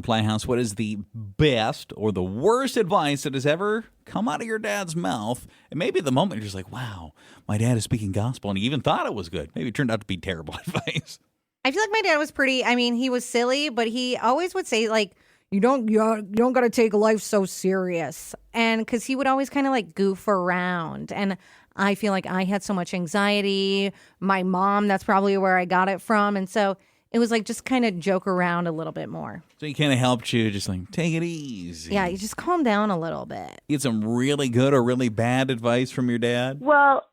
Playhouse, what is the best or the worst advice that has ever come out of your dad's mouth? And maybe at the moment you're just like, wow, my dad is speaking gospel, and he even thought it was good. Maybe it turned out to be terrible advice. I feel like my dad was he was silly, but he always would say, like, you don't got to take life so serious. And because he would always kind of like goof around. And I feel like I had so much anxiety. My mom, that's probably where I got it from. And so it was like just kind of joke around a little bit more. So he kind of helped you just like, take it easy. Yeah, you just calm down a little bit. You had some really good or really bad advice from your dad? Well,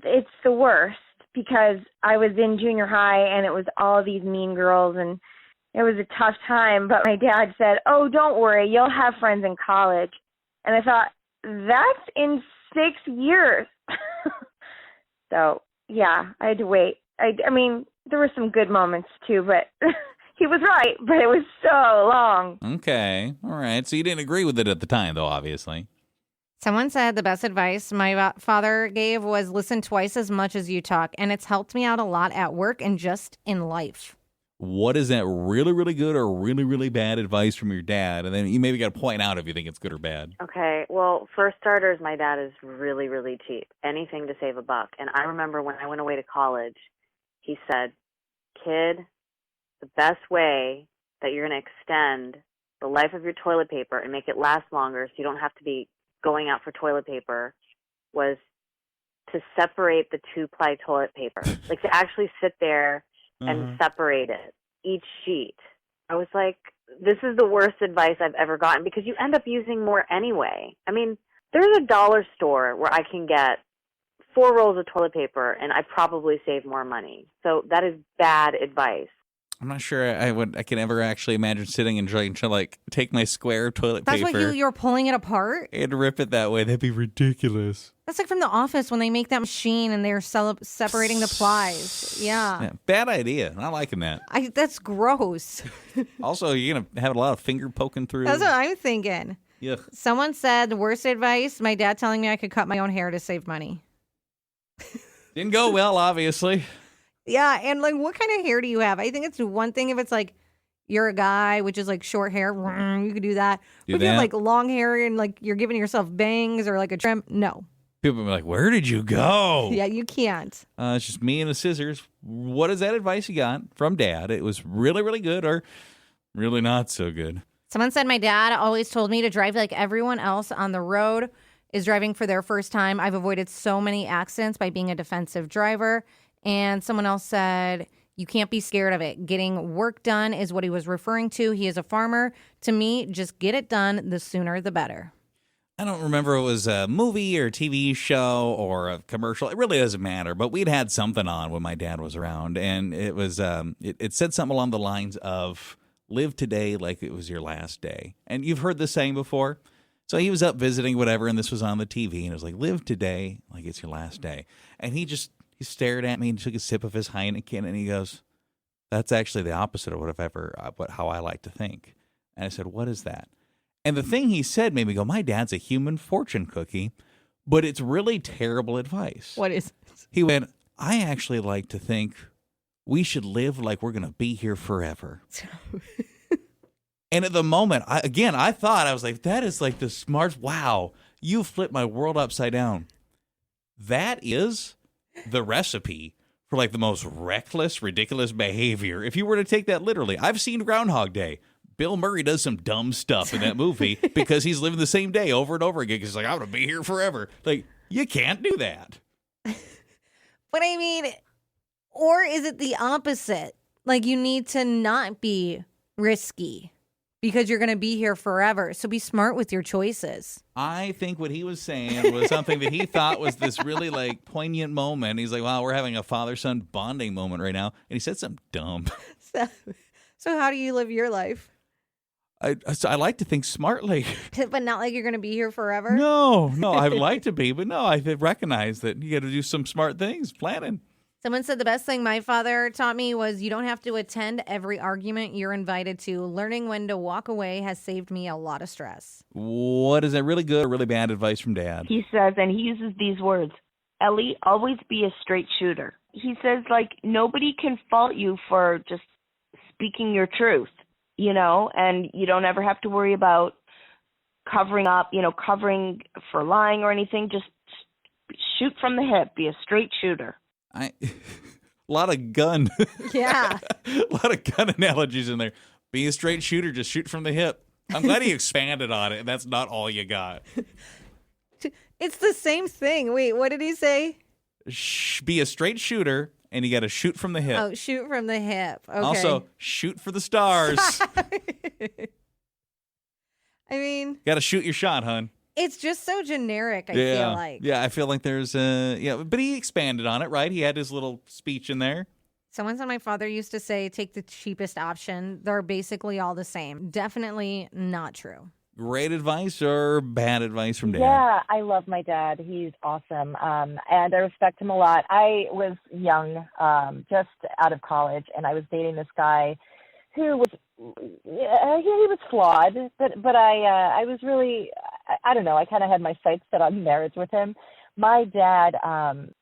it's the worst because I was in junior high and it was all these mean girls and it was a tough time. But my dad said, oh, don't worry, you'll have friends in college. And I thought, that's in 6 years. So, yeah, I had to wait. I mean, there were some good moments too, but he was right, but it was so long. Okay. All right. So you didn't agree with it at the time, though, obviously. Someone said the best advice my father gave was listen twice as much as you talk, and it's helped me out a lot at work and just in life. What is that really, really good or really, really bad advice from your dad? And then you maybe got to point out if you think it's good or bad. Okay, well, for starters, my dad is really, really cheap. Anything to save a buck. And I remember when I went away to college, he said, kid, the best way that you're going to extend the life of your toilet paper and make it last longer so you don't have to be going out for toilet paper was to separate the 2-ply toilet paper. Like to actually sit there and separate it, each sheet. I was like, this is the worst advice I've ever gotten because you end up using more anyway. I memean, there's a dollar store where I can get 4 rolls of toilet paper and I probably save more money. So that is bad advice. I'm not sure I can ever actually imagine sitting and trying to like take my square of toilet That's paper. what you're pulling it apart? And rip it that way. That'd be ridiculous. That's like from The Office when they make that machine and they're separating the plies. Yeah. Bad idea. Not liking that. That's gross. Also, you're going to have a lot of finger poking through. That's what I'm thinking. Yuck. Someone said the worst advice, my dad telling me I could cut my own hair to save money. Didn't go well, obviously. Yeah, and like what kind of hair do you have? I think it's one thing if it's like you're a guy, which is like short hair, you could do that. But if you have like long hair and like you're giving yourself bangs or like a trim, no. People be like, where did you go? Yeah, you can't. It's just me and the scissors. What is that advice you got from Dad? It was really, really good or really not so good. Someone said my dad always told me to drive like everyone else on the road is driving for their first time. I've avoided so many accidents by being a defensive driver. And someone else said, you can't be scared of it. Getting work done is what he was referring to. He is a farmer. To me, just get it done. The sooner, the better. I don't remember if it was a movie or a TV show or a commercial. It really doesn't matter. But we'd had something on when my dad was around. And it was it said something along the lines of live today like it was your last day. And you've heard this saying before. So he was up visiting whatever, and this was on the TV. And it was like, live today like it's your last day. And he stared at me and took a sip of his Heineken, and he goes, that's actually the opposite of how I like to think. And I said, what is that? And the thing he said made me go, my dad's a human fortune cookie, but it's really terrible advice. What is it? He went, I actually like to think we should live like we're going to be here forever. And at the moment, I thought, I was like, that is like the smart, wow, you flipped my world upside down. That is the recipe for like the most reckless, ridiculous behavior. If you were to take that literally, I've seen Groundhog Day. Bill Murray does some dumb stuff in that movie because he's living the same day over and over again. Because he's like, I'm going to be here forever. Like, you can't do that. But I mean, or is it the opposite? Like you need to not be risky because you're going to be here forever. So be smart with your choices. I think what he was saying was something that he thought was this really like poignant moment. He's like, wow, we're having a father-son bonding moment right now. And he said something dumb. So how do you live your life? I like to think smartly. But not like you're going to be here forever? No, I'd like to be. But no, I recognize that you got to do some smart things, planning. Someone said the best thing my father taught me was you don't have to attend every argument you're invited to. Learning when to walk away has saved me a lot of stress. What is that really good or really bad advice from Dad? He says, and he uses these words, Ellie, always be a straight shooter. He says, like, nobody can fault you for just speaking your truth. and you don't ever have to worry about covering up, covering for lying or anything. Just shoot from the hip. Be a straight shooter. A lot of gun. Yeah. A lot of gun analogies in there. Be a straight shooter, just shoot from the hip. I'm glad he expanded on it, and that's not all you got. It's the same thing. Wait, what did he say? Be a straight shooter, and you got to shoot from the hip. Oh, shoot from the hip. Okay. Also, shoot for the stars. I mean, Got to shoot your shot, hun. it's just so generic, I feel like. Yeah, I feel like there's but he expanded on it, right? He had his little speech in there. Someone said my father used to say, take the cheapest option. They're basically all the same. Definitely not true. Great advice or bad advice from Dad? Yeah, I love my dad. He's awesome. And I respect him a lot. I was young, just out of college, and I was dating this guy who was, he was flawed, but I was really, I don't know, I kind of had my sights set on marriage with him. My dad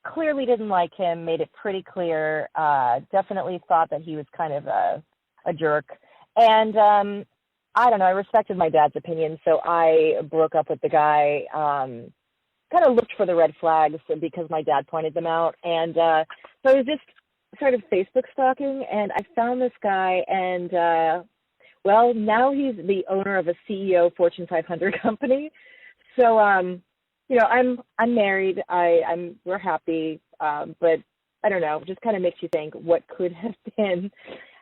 clearly didn't like him, made it pretty clear, definitely thought that he was kind of a jerk. And I don't know, I respected my dad's opinion, so I broke up with the guy, kind of looked for the red flags because my dad pointed them out. And so I was just sort of Facebook stalking, and I found this guy, and well, now he's the owner of a CEO Fortune 500 company. So, I'm married. We're happy, but I don't know. It just kind of makes you think what could have been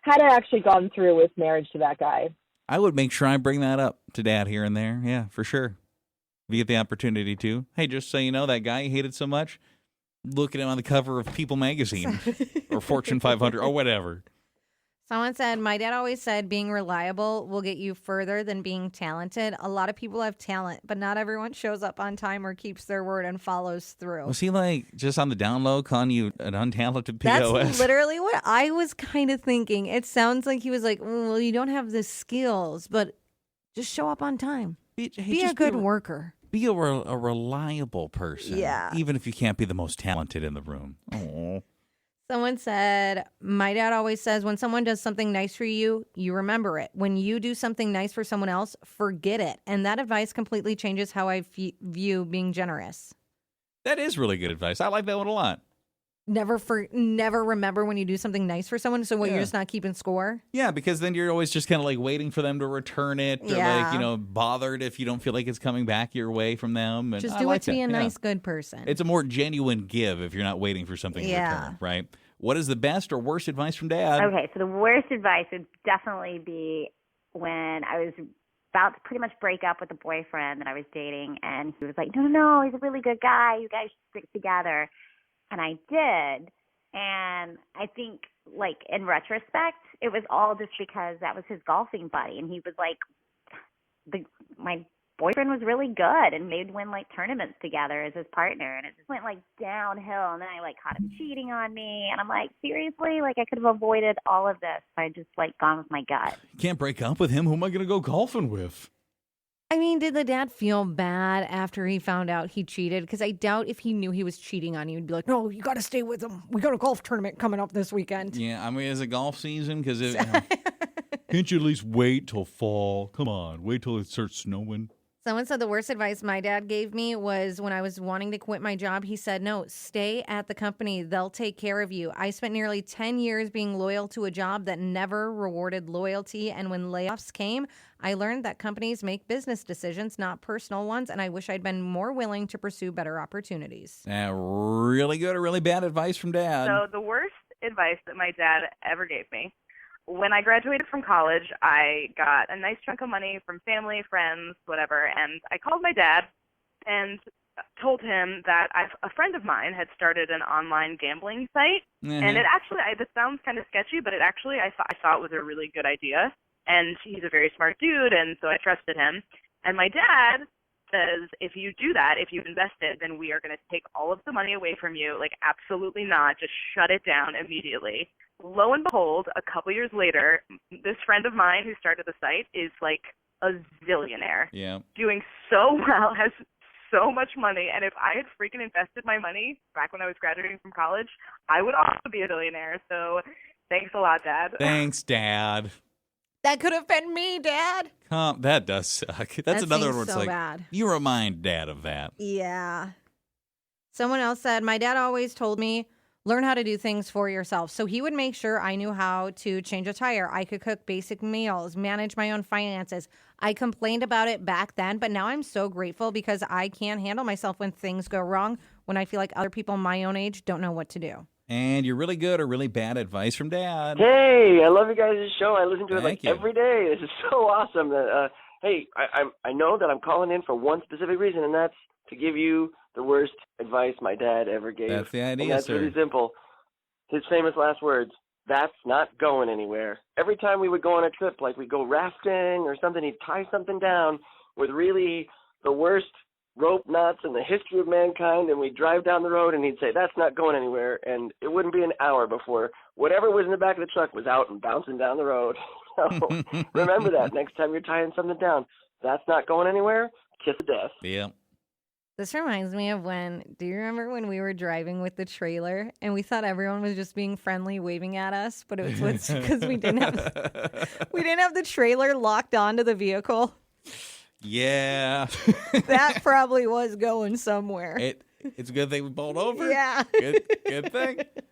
had I actually gone through with marriage to that guy. I would make sure I bring that up to Dad here and there. Yeah, for sure. If you get the opportunity to. Hey, just so you know, that guy you hated so much, look at him on the cover of People magazine or Fortune 500 or whatever. Someone said, my dad always said being reliable will get you further than being talented. A lot of people have talent, but not everyone shows up on time or keeps their word and follows through. Was he like just on the down low calling you an untalented POS? That's literally what I was kind of thinking. It sounds like he was like, well, you don't have the skills, but just show up on time. Be a good worker. Be a reliable person. Yeah. Even if you can't be the most talented in the room. Oh. Someone said, my dad always says when someone does something nice for you, you remember it. When you do something nice for someone else, forget it. And that advice completely changes how I view being generous. That is really good advice. I like that one a lot. Never remember when you do something nice for someone. So you're just not keeping score? Yeah, because then you're always just kind of like waiting for them to return it or like, bothered if you don't feel like it's coming back your way from them. And just do it to be a nice, good person. It's a more genuine give if you're not waiting for something in return, right? What is the best or worst advice from Dad? Okay, so the worst advice would definitely be when I was about to pretty much break up with a boyfriend that I was dating, and he was like, no, he's a really good guy. You guys should stick together. And I did. And I think, like, in retrospect, it was all just because that was his golfing buddy. And he was like, my boyfriend was really good and they'd win, like, tournaments together as his partner. And it just went, like, downhill. And then I, like, caught him cheating on me. And I'm like, seriously? Like, I could have avoided all of this if I just, like, gone with my gut. You can't break up with him. Who am I going to go golfing with? I mean, did the dad feel bad after he found out he cheated? Because I doubt if he knew he was cheating on you, he'd be like, no, you got to stay with him. We got a golf tournament coming up this weekend. Yeah, I mean, is it golf season? Because can't you at least wait till fall? Come on, wait till it starts snowing. Someone said the worst advice my dad gave me was when I was wanting to quit my job. He said, no, stay at the company. They'll take care of you. I spent nearly 10 years being loyal to a job that never rewarded loyalty. And when layoffs came, I learned that companies make business decisions, not personal ones. And I wish I'd been more willing to pursue better opportunities. Really good or really bad advice from Dad? So the worst advice that my dad ever gave me, when I graduated from college, I got a nice chunk of money from family, friends, whatever, and I called my dad and told him that a friend of mine had started an online gambling site, and it actually, this sounds kind of sketchy, but I thought was a really good idea, and he's a very smart dude, and so I trusted him. And my dad says, if you do that, if you've invested, then we are going to take all of the money away from you. Like, absolutely not. Just shut it down immediately. Lo and behold, a couple years later, this friend of mine who started the site is like a zillionaire. Yeah. Doing so well, has so much money. And if I had freaking invested my money back when I was graduating from college, I would also be a billionaire. So thanks a lot, Dad. Thanks, Dad. That could have been me, Dad. That does suck. That's That another seems one where it's so like, bad. you remind Dad of that. Yeah. Someone else said, my dad always told me, learn how to do things for yourself. So he would make sure I knew how to change a tire. I could cook basic meals, manage my own finances. I complained about it back then, but now I'm so grateful because I can handle myself when things go wrong, when I feel like other people my own age don't know what to do. And you're really good or really bad advice from Dad. Hey, I love you guys' show. I listen to it Thank like you. every day. This is so awesome. Hey, I know that I'm calling in for one specific reason, and that's to give you the worst advice my dad ever gave. That's the idea, and that's sir. really simple. His famous last words, that's not going anywhere. Every time we would go on a trip, like we'd go rafting or something, he'd tie something down with really the worst rope knots in the history of mankind, and we'd drive down the road and he'd say, that's not going anywhere, and it wouldn't be an hour before whatever was in the back of the truck was out and bouncing down the road. So remember that next time you're tying something down. That's not going anywhere. Kiss of death. Yeah. This reminds me of do you remember when we were driving with the trailer and we thought everyone was just being friendly, waving at us, but it was because we didn't have the trailer locked onto the vehicle. Yeah. That probably was going somewhere. It's a good thing we pulled over. Yeah. Good thing.